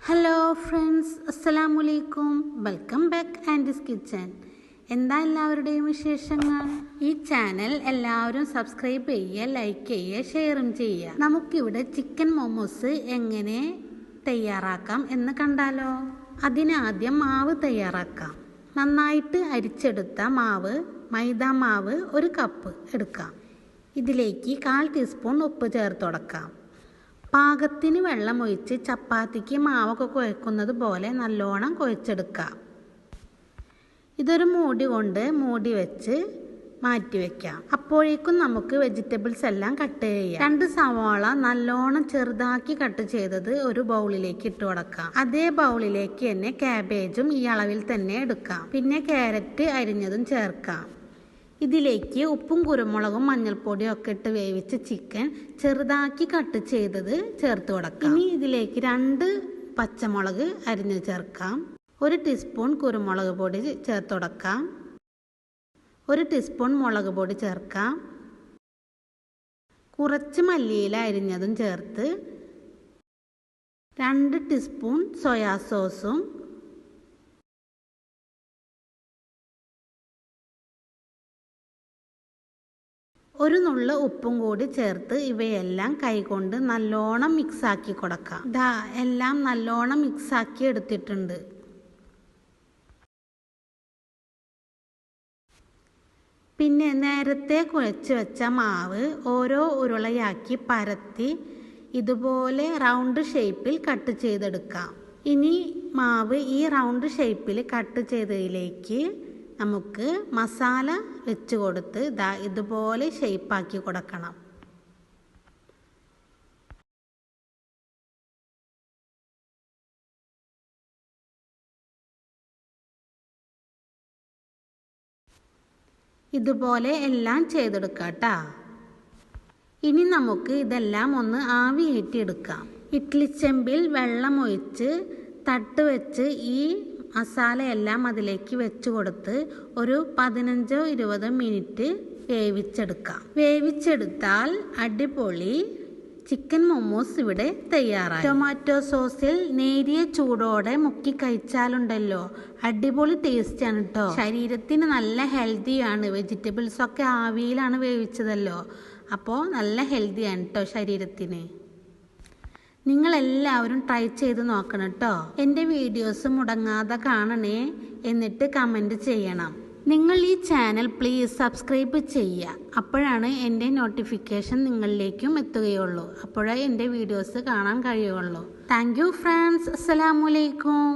Hello friends, അസ്സലാമു അലൈക്കും. Welcome back Andes kitchen. എന്താ എല്ലാവരുടെയും വിശേഷങ്ങൾ? ഈ ചാനൽ എല്ലാവരും സബ്സ്ക്രൈബ് ചെയ്യുക, ലൈക്ക് ചെയ്യുക, ഷെയറും ചെയ്യുക. നമുക്കിവിടെ ചിക്കൻ മോമോസ് എങ്ങനെ തയ്യാറാക്കാം എന്ന് കണ്ടാലോ? അതിനാദ്യം മാവ് തയ്യാറാക്കാം. നന്നായിട്ട് അരിച്ചെടുത്ത മാവ്, മൈദ മാവ് 1 കപ്പ് എടുക്കാം. ഇതിലേക്ക് 1/4 ടീസ്പൂൺ ഉപ്പ് ചേർത്ത് കൊടുക്കാം. പാകത്തിന് വെള്ളമൊഴിച്ച് ചപ്പാത്തിക്ക് മാവൊക്കെ കുഴക്കുന്നത് പോലെ നല്ലോണം കുഴച്ചെടുക്കാം. ഇതൊരു മൂടി കൊണ്ട് മൂടി വെച്ച് മാറ്റി വെക്കാം. അപ്പോഴേക്കും നമുക്ക് വെജിറ്റബിൾസ് എല്ലാം കട്ട് ചെയ്യാം. 2 സവാള നല്ലോണം ചെറുതാക്കി കട്ട് ചെയ്തത് ഒരു ബൗളിലേക്ക് ഇട്ട് കൊടുക്കാം. അതേ ബൗളിലേക്ക് തന്നെ ക്യാബേജും ഈ അളവിൽ തന്നെ എടുക്കാം. പിന്നെ ക്യാരറ്റ് അരിഞ്ഞതും ചേർക്കാം. ഇതിലേക്ക് ഉപ്പും കുരുമുളകും മഞ്ഞൾപ്പൊടിയും ഒക്കെ ഇട്ട് വേവിച്ച ചിക്കൻ ചെറുതാക്കി കട്ട് ചെയ്തത് ചേർത്ത് കൊടുക്കാം. ഇനി ഇതിലേക്ക് 2 പച്ചമുളക് അരിഞ്ഞ് ചേർക്കാം. 1 ടീസ്പൂൺ കുരുമുളക് പൊടി ചേർത്ത് കൊടുക്കാം. 1 ടീസ്പൂൺ മുളക് പൊടി ചേർക്കാം. കുറച്ച് മല്ലിയില അരിഞ്ഞതും ചേർത്ത് 2 ടീസ്പൂൺ സോയാ സോസും 1 നുള്ള് ഉപ്പും കൂടി ചേർത്ത് ഇവയെല്ലാം കൈകൊണ്ട് നല്ലോണം മിക്സാക്കി കൊടുക്കാം. എല്ലാം നല്ലോണം മിക്സാക്കി എടുത്തിട്ടുണ്ട്. പിന്നെ നേരത്തെ കുഴച്ച് വെച്ച മാവ് ഓരോ ഉരുളയാക്കി പരത്തി ഇതുപോലെ റൗണ്ട് ഷേപ്പിൽ കട്ട് ചെയ്തെടുക്കാം. ഇനി മാവ് ഈ റൗണ്ട് ഷേപ്പിൽ കട്ട് ചെയ്തതിലേക്ക് നമുക്ക് മസാല വെച്ച് കൊടുത്ത് ഇതുപോലെ ഷേപ്പാക്കി കൊടുക്കണം. ഇതുപോലെ എല്ലാം ചെയ്തെടുക്കാം ട്ടാ. ഇനി നമുക്ക് ഇതെല്ലാം ഒന്ന് ആവിയേറ്റിയെടുക്കാം. ഇഡ്ഡലിച്ചെമ്പിൽ വെള്ളമൊഴിച്ച് തട്ട് വെച്ച് ഈ മസാലയെല്ലാം അതിലേക്ക് വെച്ച് കൊടുത്ത് ഒരു 15-20 മിനിറ്റ് വേവിച്ചെടുക്കാം. വേവിച്ചെടുത്താൽ അടിപൊളി ചിക്കൻ മോമോസ് ഇവിടെ തയ്യാറായി. ടൊമാറ്റോ സോസിൽ നേരിയ ചൂടോടെ മുക്കി കഴിച്ചാലുണ്ടല്ലോ അടിപൊളി ടേസ്റ്റാണ് കേട്ടോ. ശരീരത്തിന് നല്ല ഹെൽത്തിയാണ്. വെജിറ്റബിൾസ് ഒക്കെ ആവിയിലാണ് വേവിച്ചതല്ലോ, അപ്പോൾ നല്ല ഹെൽത്തിയാണ് കേട്ടോ ശരീരത്തിന്. നിങ്ങളെല്ലാവരും ട്രൈ ചെയ്ത് നോക്കണം കേട്ടോ. എൻ്റെ വീഡിയോസ് മുടങ്ങാതെ കാണണേ, എന്നിട്ട് കമൻറ്റ് ചെയ്യണം. നിങ്ങൾ ഈ ചാനൽ പ്ലീസ് സബ്സ്ക്രൈബ് ചെയ്യുക. അപ്പോഴാണ് എൻ്റെ നോട്ടിഫിക്കേഷൻ നിങ്ങളിലേക്കും എത്തുകയുള്ളൂ. അപ്പോഴേ എൻ്റെ വീഡിയോസ് കാണാൻ കഴിയുള്ളൂ. Thank you friends. അസ്സലാമു അലൈക്കും.